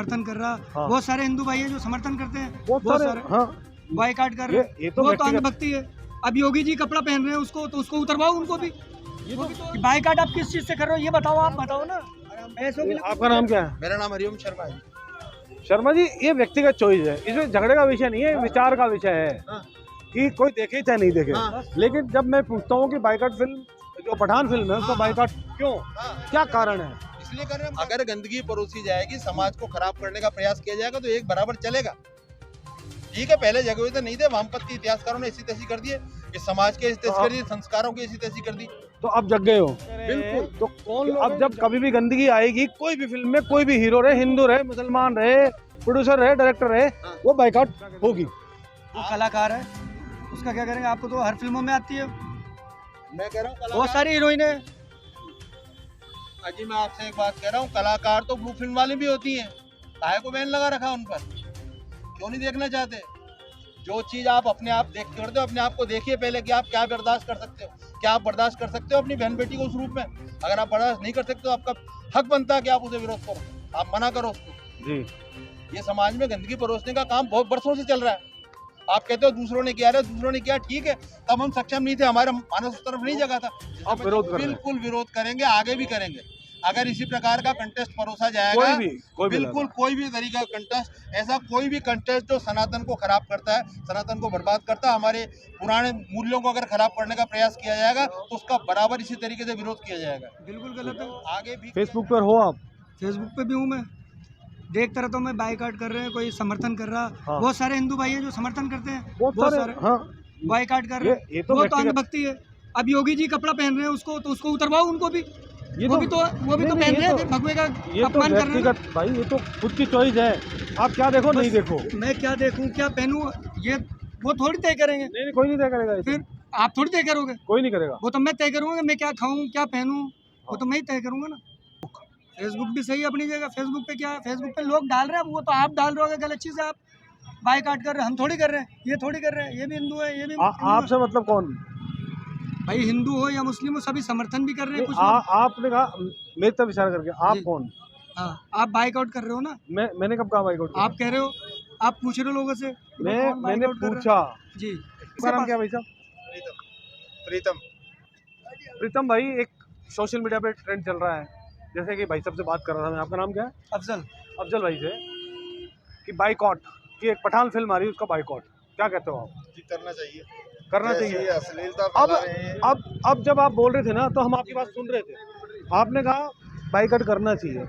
समर्थन कर रहा। हाँ। बहुत सारे हिंदू भाई हैं जो समर्थन करते हैं, बहुत सारे। हाँ, बाइकाट कर रहे हैं। ये तो वो तो व्यक्तिगत- अंधभक्ति है। अब योगी जी कपड़ा पहन रहे हैं उसको, तो उसको उतरवाओ उनको भी। ये तो बाइकाट आप किस चीज से कर रहे हो ये बताओ, आप बताओ ना। पैसों के लिए आपका नाम क्या है? मेरा नाम हरिओम शर्मा है। शर्मा जी, ये व्यक्तिगत चॉइस है, इसमें झगड़े का विषय नहीं है, विचार का विषय है हाँ। कि कोई देखे चाहे नहीं देखे। हाँ। लेकिन जब मैं पूछता हूँ कि बाइकाट फिल्म, जो पठान फिल्म है उसका बाइकाट क्यों, क्या कारण है? इसलिए कर रहे हैं, अगर गंदगी परोसी जाएगी, समाज को खराब करने का प्रयास किया जाएगा तो एक बराबर चलेगा। ठीक है, पहले जगह तो नहीं थे, वामपंथी इतिहासकारों ने ऐसी तैसी कर दिए, इस समाज के ऐसी तैसी कर दी, संस्कारों की ऐसी तैसी कर दी। तो अब जग गए हो। बिल्कुल। तो कौन अब जब कभी भी गंदगी आएगी कोई भी फिल्म में, कोई भी हीरो रहे, हिंदू रहे, मुसलमान रहे, प्रोड्यूसर रहे, डायरेक्टर रहे, वो बाइकाट होगी। वो कलाकार है, उसका क्या करेंगे? आपको तो हर फिल्मों में आती है, मैं कह रहा हूँ बहुत सारी हीरोइन है। अजी मैं आपसे एक बात कह रहा हूँ, कलाकार तो ब्लू फिल्म वाली भी होती हैं, काहे को बैन लगा रखा उन पर? क्यों नहीं देखना चाहते? जो चीज आप अपने आप देख करते हो, अपने आप को देखिए पहले कि आप क्या बर्दाश्त कर सकते हो, क्या आप बर्दाश्त कर सकते हो अपनी बहन बेटी को उस रूप में? अगर आप बर्दाश्त नहीं कर सकते तो आपका हक बनता है कि आप उसे विरोध करो, आप मना करो उसको। जी, ये समाज में गंदगी परोसने का काम बहुत बरसों से चल रहा है। आप कहते हो दूसरों ने किया है, दूसरों ने किया, ठीक है, तब हम सक्षम नहीं थे, हमारा मानस उस तरफ नहीं जगह था। आप विरोध कर रहे हैं। बिल्कुल विरोध करेंगे, आगे भी करेंगे। अगर इसी प्रकार का कंटेस्ट परोसा जाएगा, कोई भी बिल्कुल कोई भी तरीका का कंटेस्ट, ऐसा कोई भी कंटेस्ट जो सनातन को खराब करता है, सनातन को बर्बाद करता है, हमारे पुराने मूल्यों को अगर खराब करने का प्रयास किया जाएगा तो उसका बराबर इसी तरीके से विरोध किया जाएगा। बिल्कुल गलत है। आगे भी फेसबुक पर हो आप? फेसबुक पे भी हूँ मैं, देखता रहता हूँ मैं, बाइकाट कर रहे हैं, कोई समर्थन कर रहा। हाँ। बहुत सारे हिंदू भाई हैं जो समर्थन करते हैं, बहुत सारे। हाँ, बाइकाट कर रहे हैं। ये तो वो तो व्यक्तिगत- अंधभक्ति है। अब योगी जी कपड़ा पहन रहे हैं उसको, तो उसको उतरवाओ उनको भी। ये वो भी तो नहीं, पहन ये रहे हैं, तो- भगवे का ये तो अपमान कर रहे हैं। व्यक्तिगत भाई, ये तो खुद की चॉइस है, आप क्या देखो नहीं देखो। मैं क्या देखूं, क्या पहनूं, ये वो थोड़ी तय करेंगे। नहीं, कोई नहीं तय करेगा इसे। फिर आप थोड़ी तय करोगे, कोई नहीं करेगा। वो तो मैं तय करूंगा कि मैं क्या खाऊं, क्या पहनूं, वो तो मैं ही तय करूंगा ना। फेसबुक भी सही है अपनी जगह। फेसबुक पे क्या है, फेसबुक पे लोग डाल रहे हैं, वो तो आप डाल रहे हो गलत चीज़ है, आप बाइकाट कर रहे हैं, हम थोड़ी कर रहे हैं, ये थोड़ी कर रहे हैं, ये भी हिंदू है, ये भी हिंदू है। आपसे मतलब कौन? भाई हिंदू हो या मुस्लिम हो, सभी समर्थन भी कर रहे हैं कुछ लोग। आपने कहा मेरी तरफ इशारा करके, आप जी। कौन? हाँ, आप बाइकआउट कर रहे हो ना, मैंने कब कहा बाइकआउट? आप कह रहे हो, आप पूछ रहे हो लोगों से कि भाई कौन मैंने बाइकआउट कर रहा पूछा। है? जी। आपका नाम क्या है भाई साहब? प्रीतम। प्रीतम भाई, एक सोशल मीडिया पे ट्रेंड चल रहा है, जैसे कि भाई साहब से बात कर रहा था मैं, आपका नाम क्या है? अफजल। अफजल भाई से, कि बाइकआउट की एक पठान फिल्म आ रही है, उसका बाइकआउट क्या कहते हो आप? जी करना चाहिए, करना चाहिए। अश्लीलता अब जब आप बोल रहे थे ना, तो हम आपकी बात सुन रहे थे, आपने कहा बाइकआउट करना चाहिए,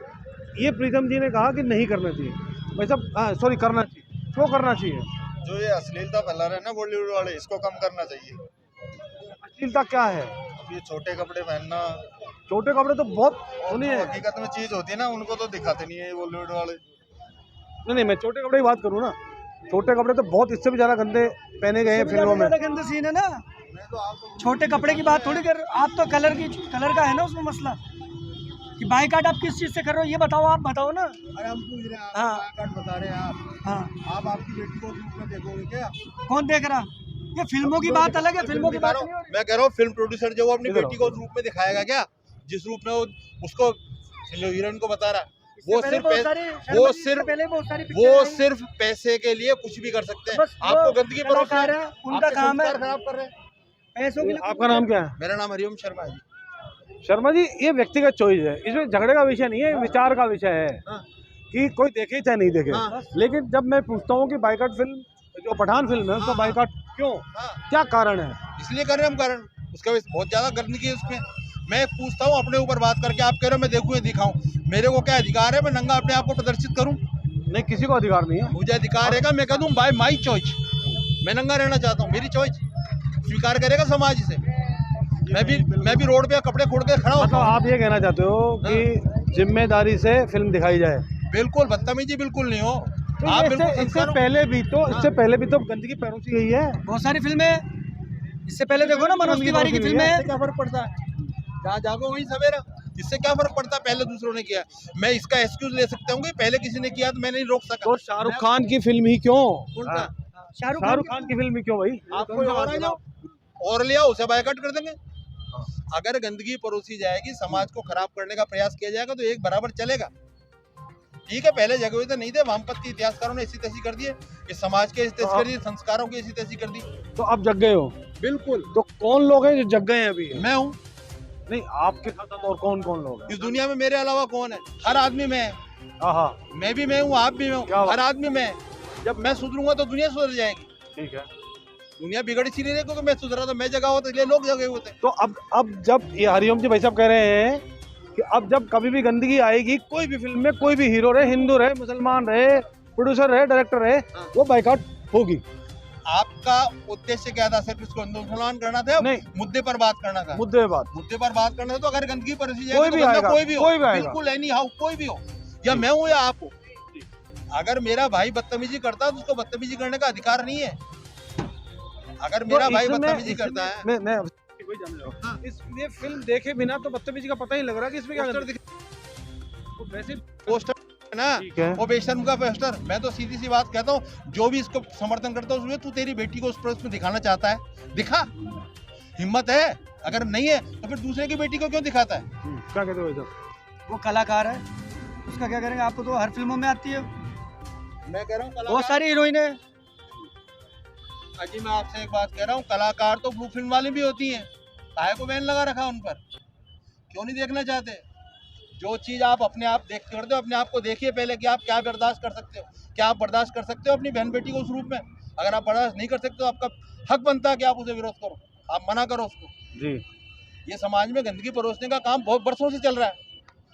ये प्रीतम जी ने कहा कि नहीं करना चाहिए। भाई साहब सॉरी, करना चाहिए। क्यों करना चाहिए? जो ये अश्लीलता फैला रहे हैं ना बॉलीवुड वाले, इसको कम करना चाहिए। अश्लीलता क्या है? ये छोटे कपड़े पहनना, छोटे कपड़े तो बहुत सुनिए, हकीकत में चीज होती है ना, उनको तो दिखाते नहीं है ये बॉलीवुड वाले। नहीं, मैं छोटे कपड़े की बात करूँ ना, छोटे कपड़े तो बहुत इससे भी ज्यादा गंदे पहने गए हैं फिल्मों में। गंदा सीन है ना, छोटे कपड़े की बात थोड़ी कर, आप तो कलर का है ना उसमें मसला, कि बाइकाट आप किस चीज से कर रहे हो ये बताओ, आप बताओ ना। अरे हम पूछ रहे हैं, हाँ। बाइकआउट बता रहे हैं आप। हाँ, आप आपकी बेटी को उस रूप में देखोगे क्या? कौन देख रहा? ये फिल्मों की बात अलग है, फिल्मों की बात नहीं हो रही। मैं कह रहा हूँ फिल्म प्रोड्यूसर जो वो अपनी इधर बेटी को उस रूप में दिखाएगा क्या, जिस रूप में वो उसको हीरोइन को बता रहा है? वो इससे सिर्फ पहले बहुत सारी पिक्चरें वो आई। सिर्फ पैसे के लिए कुछ भी कर सकते हैं। बस वो आपको गंदगी कलाकार है, उनका काम है, खराब कर रहे हैं। पैसों के लिए। आपका नाम क्या है? मेरा नाम हरिओम शर्मा है जी। शर्मा जी, ये व्यक्तिगत चॉइस है, इसमें झगड़े का विषय नहीं है, विचार का विषय है हाँ। कि कोई देखे चाहे नहीं देखे। हाँ। लेकिन जब मैं पूछता हूँ कि बाइकाट फिल्म, जो पठान फिल्म है, उसका बाइकाट क्यों, हाँ। क्या कारण है? इसलिए कर रहे हैं हम, कारण उसका बहुत ज्यादा गंदगी है उसमें। मैं पूछता हूँ अपने ऊपर बात करके, आप कह रहे हो मैं देखूँ या दिखाऊं, मेरे को क्या अधिकार है मैं नंगा अपने आप को प्रदर्शित करूं? नहीं, किसी को अधिकार नहीं है। मुझे अधिकार है, मैं कह दूं बाय माई चॉइस, मैं नंगा रहना चाहता हूं, मेरी चॉइस स्वीकार करेगा समाज इसे? मैं भी रोड पे कपड़े खोल के खड़ा मतलब होता हूं। आप ये कहना चाहते हो कि जिम्मेदारी से फिल्म दिखाई जाए? बिल्कुल, बदतमीजी बिल्कुल नहीं हो। तो आप इससे बिल्कुल संस्कार इससे पहले भी तो गंदगी परोसी गई है। बहुत सारी फिल्में, इससे पहले देखो ना मनोज तिवारी की फिल्म है। क्या फर्क पड़ता है? जहाँ जागो वहीं सवेरा, इससे क्या फर्क पड़ता है? पहले दूसरों ने किया, मैं इसका एक्सक्यूज ले सकता हूँ कि पहले किसी ने किया तो मैं नहीं रोक सका। तो शाहरुख खान की फिल्म ही क्यों? कौन सा? शाहरुख खान की फिल्म ही क्यों भाई? आप कोई और आ जाओ और ले आओ, उसे बायकॉट कर देंगे। अगर गंदगी परोसी जाएगी, समाज को खराब करने का प्रयास किया जाएगा तो एक बराबर चलेगा। ठीक है, पहले जगे हुए थे, नहीं थे, वामपंथी इतिहासकारों ने ऐसी तैसी कर दिए, इस समाज के ऐसी तैसी कर दी, संस्कारों की ऐसी तैसी कर दी। तो अब जग गए हो? बिल्कुल। तो कौन लोग हैं जो जग गए हैं अभी? मैं हूँ। नहीं, आपके साथ और कौन कौन लोग हैं इस दुनिया में मेरे अलावा कौन है? हर आदमी मैं है। हाँ, मैं भी मैं हूँ, आप भी मैं क्या हूँ, बात? हर आदमी मैं है। जब मैं सुधरूंगा तो दुनिया सुधर जाएगी। ठीक है। दुनिया बिगड़ इसीलिए नहीं क्योंकि मैं सुधरा, तो मैं जगा हुआ तो इसलिए लोग जगे हुए थे। तो अब जब ये हरिओम जी भाई साहब कह रहे हैं कि अब जब कभी भी गंदगी आएगी कोई भी फिल्म में, कोई भी हीरो रहे, हिंदू रहे, मुसलमान रहे, प्रोड्यूसर रहे, डायरेक्टर रहे, हाँ। वो बाइकआउट होगी। आपका उद्देश्य क्या था? सिर्फ इसको हिंदुस्तान करना था? नहीं, मुद्दे पर बात करना था। मुद्दे पे बात। मुद्दे पर बात करना था तो अगर गंदगी परोसी कोई जाएगी भी तो बंदा आएगा, कोई भी हो, कोई भी आएगा। बिल्कुल एनी हाउ कोई भी हो, या मैं हूँ या आप हो। अगर मेरा भाई बदतमीजी करता है तो उसको बदतमीजी करने का अधिकार नहीं है। अगर मेरा भाई बदतमीजी करता है, मैं वही जान रहा हूँ। हाँ। ये फिल्म देखे बिना तो बदतमीजी का पता ही लग रहा है कि इसमें क्या पोस्टर तो वैसे पोस्टर है ना, ठीक है। वो बेशर्म का पोस्टर। मैं तो सीधी सी बात कहता हूँ, जो भी इसको समर्थन करता है उसमें तू तेरी बेटी को उस पर उसमें दिखाना चाहता है, दिखा, हिम्मत है। अगर नहीं है तो फिर दूसरे की बेटी को क्यों दिखाता है? क्या कहते हो इधर? वो कलाकार है, उसका क्या करेंगे? आपको तो हर फिल्मों में आती है, मैं कह रहा हूँ बहुत सारी हीरोइन है। अजी मैं आपसे एक बात कह रहा हूँ, कलाकार तो ब्लू फिल्म वाली भी होती हैं, काहे को बैन लगा रखा उन पर? क्यों नहीं देखना चाहते? जो चीज़ आप अपने आप देख करते हो, अपने आप को देखिए पहले कि आप क्या बर्दाश्त कर सकते हो, क्या आप बर्दाश्त कर सकते हो अपनी बहन बेटी को उस रूप में? अगर आप बर्दाश्त नहीं कर सकते तो आपका हक बनता है कि आप उसे विरोध करो, आप मना करो उसको। जी, ये समाज में गंदगी परोसने का काम बहुत बरसों से चल रहा है।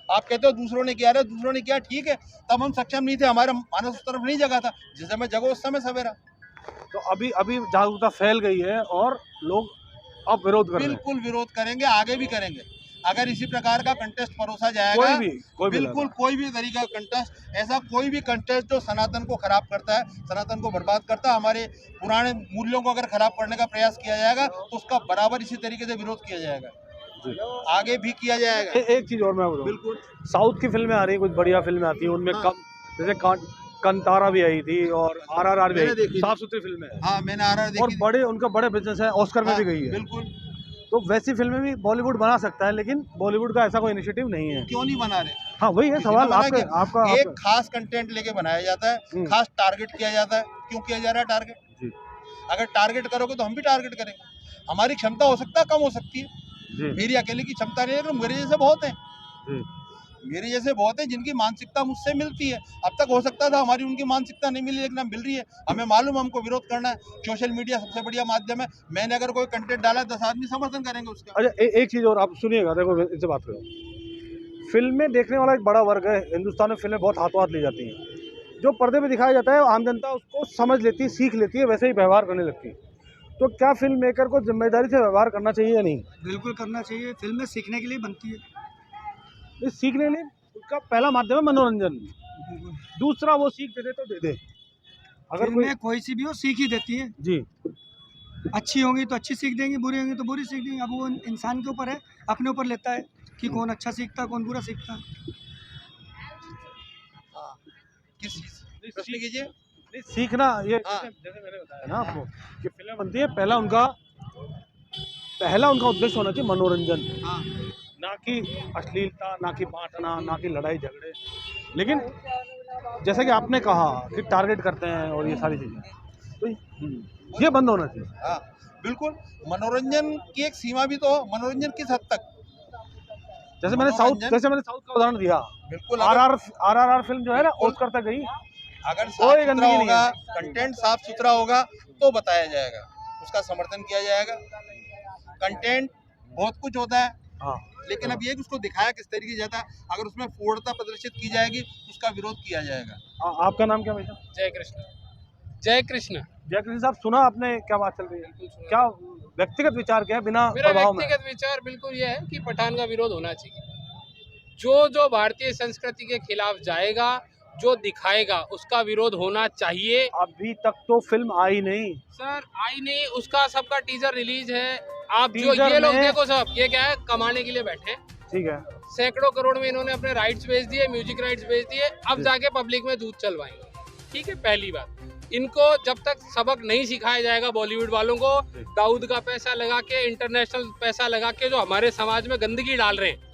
आप कहते हो दूसरों ने किया, दूसरों ने किया, ठीक है, तब हम सक्षम नहीं थे, हमारा मानस उस तरफ नहीं जगा था, जिस समय जगो उस समय सवेरा। तो अभी जागरूकता फैल गई है और लोग अब विरोध कर रहे हैं। बिल्कुल विरोध करेंगे, आगे भी करेंगे। अगर इसी प्रकार का कंटेस्ट परोसा जाएगा, कोई भी बिल्कुल कोई भी तरीका कंटेस्ट, ऐसा कोई भी कंटेस्ट जो सनातन को खराब करता है, सनातन को बर्बाद करता है, हमारे पुराने मूल्यों को अगर खराब करने का प्रयास किया जाएगा तो उसका बराबर इसी तरीके से विरोध किया जाएगा, आगे भी किया जाएगा। एक चीज और मैं बताऊं, बिल्कुल साउथ की फिल्में आ रही है, कुछ बढ़िया फिल्में आती हैं, उनमें हाँ। कम, जैसे कंतारा भी आई थी और RRR भी आई थी, देखी। साफ सुथरी फिल्में हैं। हाँ, मैंने RRR देखी और थी। उनका बड़े बिजनेस है, ऑस्कर में भी गई है। बिल्कुल। तो वैसी फिल्में भी बॉलीवुड बना सकता है, लेकिन बॉलीवुड का ऐसा कोई इनिशिएटिव नहीं है। क्यों नहीं बना रहे? हाँ, वही है किसी ने सवाल मना आपका। किया? एक खास कंटेंट लेके बनाया जाता है, खास टारगेट किया जाता है। क्यों किया जा रहा है टारगेट? जी। अगर टारगेट करोगे तो हम भी टारगेट करेंगे। हमारी क्षमता हो सकता है कम हो सकती है, जी। मेरी अकेले की क्षमता नहीं है, लेकिन मेरे जैसे बहुत हैं, जी। मेरे जैसे बहुत हैं जिनकी मानसिकता मुझसे मिलती है। अब तक हो सकता था हमारी उनकी मानसिकता नहीं मिली, लेकिन अब मिल रही है। हमें मालूम है हमको विरोध करना है। सोशल मीडिया सबसे बढ़िया माध्यम है। मैंने अगर कोई कंटेंट डाला 10 आदमी समर्थन करेंगे उसका। अच्छा, एक चीज और आप सुनिएगा, देखो इनसे बात करो। फिल्में देखने वाला एक बड़ा वर्ग है हिंदुस्तान में, फिल्में बहुत हाथों हाथ ली जाती हैं। जो पर्दे पे दिखाया जाता है आम जनता उसको समझ लेती है, सीख लेती है, वैसे ही व्यवहार करने लगती है। तो क्या फिल्म मेकर को जिम्मेदारी से व्यवहार करना चाहिए या नहीं? बिल्कुल करना चाहिए, फिल्में सीखने के लिए बनती है। इस सीखने के लिए उसका पहला माध्यम है मनोरंजन, दूसरा वो सीख दे तो दे दे। अगर फिल्में कोई सी भी हो सीख ही देती है। जी, अच्छी होंगी तो अच्छी सीख देंगी, बुरी होंगी तो बुरी सीख देंगी। अब वो इंसान के ऊपर है, अपने ऊपर लेता है कि कौन अच्छा सीखता है, कौन बुरा सीखता है। किस चीज? प्रश्न कीजिए। नहीं, सीखना ये हाँ। जैसे मैंने बताया ना आपको कि फिल्म बनती है, पहला उनका उद्देश्य होना चाहिए मनोरंजन, हाँ। ना कि अश्लीलता, ना कि बांटना, ना कि लड़ाई झगड़े। लेकिन जैसे कि आपने कहा कि टारगेट करते हैं और ये सारी चीज़ें, तो ये बंद होना चाहिए। हाँ, बिल्कुल। मनोरंजन की एक सीमा भी तो हो। मनोरंजन किस हद तक? जैसे मैंने साउथ का उदाहरण दिया, बिल्कुल। RRR फिल्म जो है ना, ऑस्कर तक गई। अगर साफ सुथरा होगा, कंटेंट साफ सुथरा होगा तो बताया जाएगा, उसका समर्थन किया जाएगा। कंटेंट बहुत कुछ होता है, हाँ, लेकिन अब ये कि उसको दिखाया किस तरीके से जाता है। अगर उसमें पूर्णता प्रदर्शित की जाएगी तो उसका विरोध किया जाएगा। आपका नाम क्या भाई साहब? जय कृष्ण। जय कृष्ण। जय कृष्ण साहब, सुना आपने क्या बात चल रही है? क्या व्यक्तिगत विचार क्या है बिना मेरा प्रभाव में? व्यक्तिगत विचार बिल्कुल यह है कि पठान का विरोध होना चाहिए। जो भारतीय संस्कृति के खिलाफ जाएगा, जो दिखाएगा, उसका विरोध होना चाहिए। अभी तक तो फिल्म आई नहीं सर, आई नहीं, उसका सबका टीजर रिलीज है। आप जो टीजर ये लोग में- देखो, सब ये क्या है, कमाने के लिए बैठे हैं। ठीक है, सैकड़ों करोड़ में इन्होंने अपने राइट्स बेच दिए, म्यूजिक राइट्स बेच दिए, अब जाके पब्लिक में दूध चलवाएंगे। ठीक है, पहली बात, इनको जब तक सबक नहीं सिखाया जाएगा बॉलीवुड वालों को, दाऊद का पैसा लगा के, इंटरनेशनल पैसा लगा के जो हमारे समाज में गंदगी डाल रहे हैं,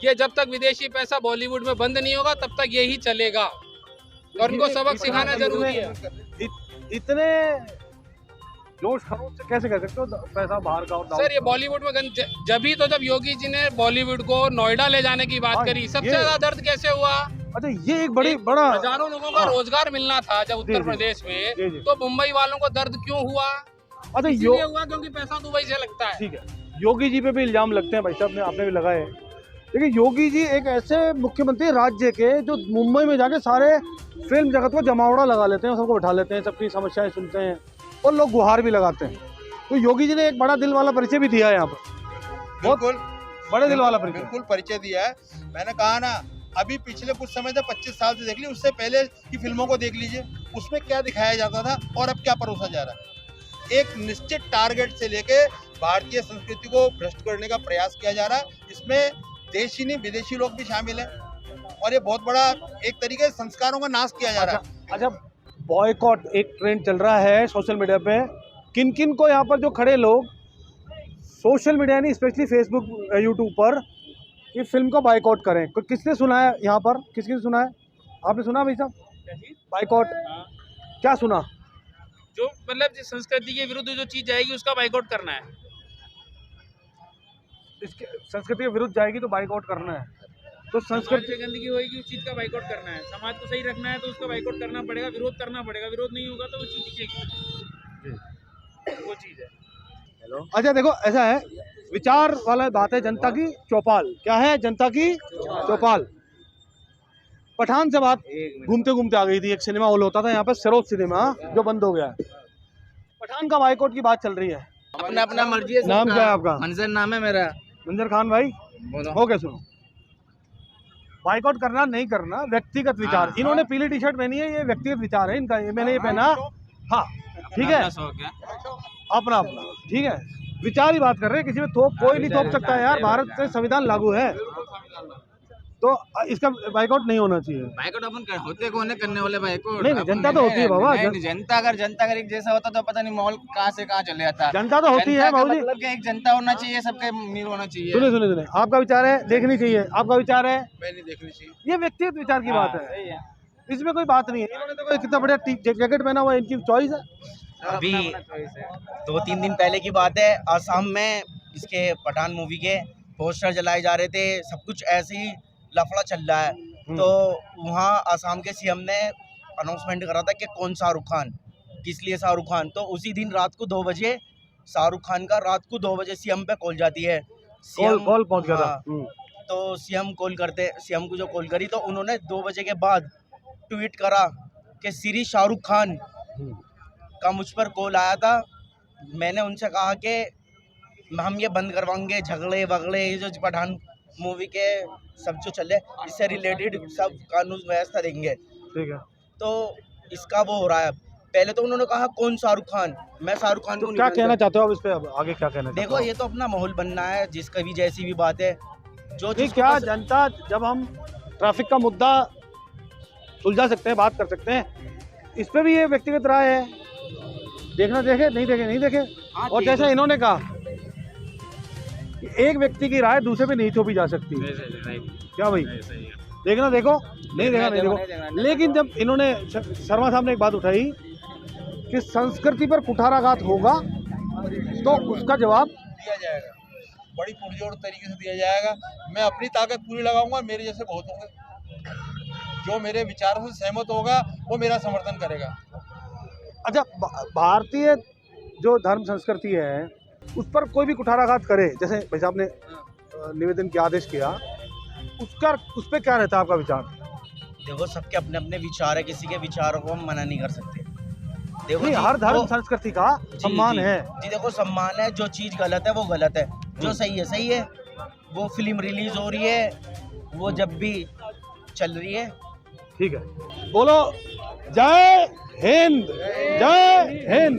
ये जब तक विदेशी पैसा बॉलीवुड में बंद नहीं होगा तब तक यही चलेगा और उनको सबक सिखाना जरूरी है। इतने जोश खरोश से कैसे कर सकते हो पैसा बाहर का? और सर ये बॉलीवुड में जब योगी जी ने बॉलीवुड को नोएडा ले जाने की बात करी, सबसे ज्यादा दर्द कैसे हुआ? अच्छा, ये एक बड़ा हजारों लोगों का रोजगार मिलना था जब उत्तर प्रदेश में, तो मुंबई वालों को दर्द क्यों हुआ? अच्छा, इसलिए हुआ क्योंकि पैसा दुबई से लगता है। ठीक है, योगी जी पे भी इल्जाम लगते हैं भाई साहब, आपने भी लगाए। लेकिन योगी जी एक ऐसे मुख्यमंत्री राज्य के जो मुंबई में जाके सारे फिल्म जगत को जमावड़ा लगा लेते हैं, सबको बैठा लेते हैं, सबकी समस्याएं सुनते हैं और लोग गुहार भी लगाते हैं। तो योगी जी ने एक बड़ा दिल वाला परिचय भी दिया है यहाँ पर, बहुत बड़े दिल वाला परिचय। बिल्कुल परिचय दिया है। मैंने कहा ना, अभी पिछले कुछ समय से 25 साल से देख ली, उससे पहले की फिल्मों को देख लीजिए, उसमें क्या दिखाया जाता था और अब क्या परोसा जा रहा है। एक निश्चित टारगेट से लेके भारतीय संस्कृति को भ्रष्ट करने का प्रयास किया जा रहा है। इसमें देशी नहीं विदेशी लोग भी शामिल हैं और ये बहुत बड़ा एक तरीके से संस्कारों का नाश किया जा रहा है। अच्छा, बॉयकॉट एक ट्रेंड चल रहा है सोशल मीडिया पे, किन किन को यहाँ पर जो खड़े लोग सोशल मीडिया नहीं, स्पेशली फेसबुक यूट्यूब पर, कि फिल्म को बाइकआउट करें? किसने सुना है यहाँ पर? किसने सुना है? आपने सुना भाई साहब बाइकआउट? क्या सुना? जो मतलब जिस संस्कृति के विरुद्ध जो चीज जाएगी उसका बाइकआउट करना है। इसके संस्कृति के विरुद्ध जाएगी तो बाइकआउट करना है। तो संस्कृति गंदगी होगी, उस चीज का बाइकआउट करना है। समाज को सही रखना है तो उसका बाइकआउट करना पड़ेगा, विरोध करना पड़ेगा। विरोध नहीं होगा तो वो चीज दिखेगी, वो चीज है। अच्छा देखो, ऐसा है, विचार वाला बात है, जनता की चौपाल। क्या है? जनता की चौपाल। पठान से बात घूमते घूमते आ गई थी। एक सिनेमा हॉल होता था यहाँ पर, सरोज सिनेमा, जो बंद हो गया है। पठान का बाइकआउट की बात चल रही है। अपना अपना मर्जी है। नाम क्या है आपका? मंजर नाम है मेरा। मंजर खान भाई, बोलो। ओके, सुनो, बाइकआउट करना नहीं करना व्यक्तिगत विचार। इन्होंने पीली टी शर्ट पहनी है, ये व्यक्तिगत विचार है इनका, ये मैंने ये पहना, हाँ ठीक है, अपना अपना, ठीक है, विचार ही बात कर रहे हैं। किसी में कोई नहीं थोप सकता है यार, भारत में संविधान लागू है, तो इसका बाइकआउट नहीं होना चाहिए। बाइकआउट अपन होते कौन है करने वाले बाइकआउट? नहीं, जनता तो होती है बाबा। जनता अगर एक जैसा होता तो पता नहीं माहौल कहाँ से कहाँ चले जाता। जनता तो होती है बाबूजी, मतलब एक जनता होना चाहिए, सबके मिल होना चाहिए। सुने सुने सुने, आपका विचार है देखनी चाहिए, आपका विचार है मैं नहीं देखनी चाहिए, ये व्यक्तिगत विचार की बात है, इसमें कोई बात नहीं है। इन्होंने तो कितना बढ़िया जैकेट पहना हुआ है, इनकी चॉइस है। अभी 2-3 दिन पहले की बात है, आसाम में इसके पठान मूवी के पोस्टर जलाए जा रहे थे, सब कुछ ऐसे ही लफड़ा चल रहा है। तो वहाँ आसाम के सीएम ने अनाउंसमेंट करा था कि कौन शाहरुख खान, किस लिए शाहरुख खान। तो उसी दिन रात को 2 बजे शाहरुख खान का रात को 2 बजे सीएम पे कॉल जाती है। कॉल पहुंच गया था। तो सीएम को जो कॉल करी तो उन्होंने 2 बजे के बाद ट्वीट करा कि श्री शाहरुख खान का मुझ पर कॉल आया था, मैंने उनसे कहा कि हम ये बंद करवाएंगे, झगड़े वगड़े, ये जो पठान मूवी के सब जो चले इससे रिलेटेड सब कानून व्यवस्था देंगे। ठीक है, तो इसका वो हो रहा है। पहले तो उन्होंने कहा कौन शाहरुख खान, मैं शाहरुख खान को क्या कहना चाहते हो आप इस पे? अब आगे क्या कहना? देखो, ये तो अपना माहौल बनना है, जिसका भी जैसी भी बात है, जो नहीं, क्या जनता, जब हम ट्रैफिक का मुद्दा सुलझा सकते हैं, बात कर सकते हैं, इस पे भी ये व्यक्तिगत राय है, देखना देखे नहीं देखे नहीं देखे। और जैसा इन्होंने कहा कि एक व्यक्ति की राय दूसरे पे नहीं थोपी जा सकती, क्या भाई? देखना देखो, नहीं देखा नहीं देखो। लेकिन जब इन्होंने, शर्मा साहब ने एक बात उठाई कि संस्कृति पर कुठाराघात होगा तो उसका जवाब दिया जाएगा, बड़ी पुरजोर तरीके से दिया जाएगा। मैं अपनी ताकत पूरी लगाऊंगा, मेरे जैसे बहुत होंगे, जो मेरे विचारों से सहमत होगा वो मेरा समर्थन करेगा। अच्छा, भारतीय जो धर्म संस्कृति है उस पर कोई भी कुठाराघात करे, जैसे भाई साहब ने निवेदन के आदेश किया, उस पर क्या रहता है आपका विचार? देखो, सबके अपने अपने विचार है, किसी के विचारों को हम मना नहीं कर सकते। देखो नहीं, हर धर्म संस्कृति का सम्मान है जी। देखो, सम्मान है, जो चीज़ गलत है वो गलत है, जो सही है। वो फिल्म रिलीज हो रही है, वो जब भी चल रही है, ठीक है। बोलो जय हिंद, जय हिंद।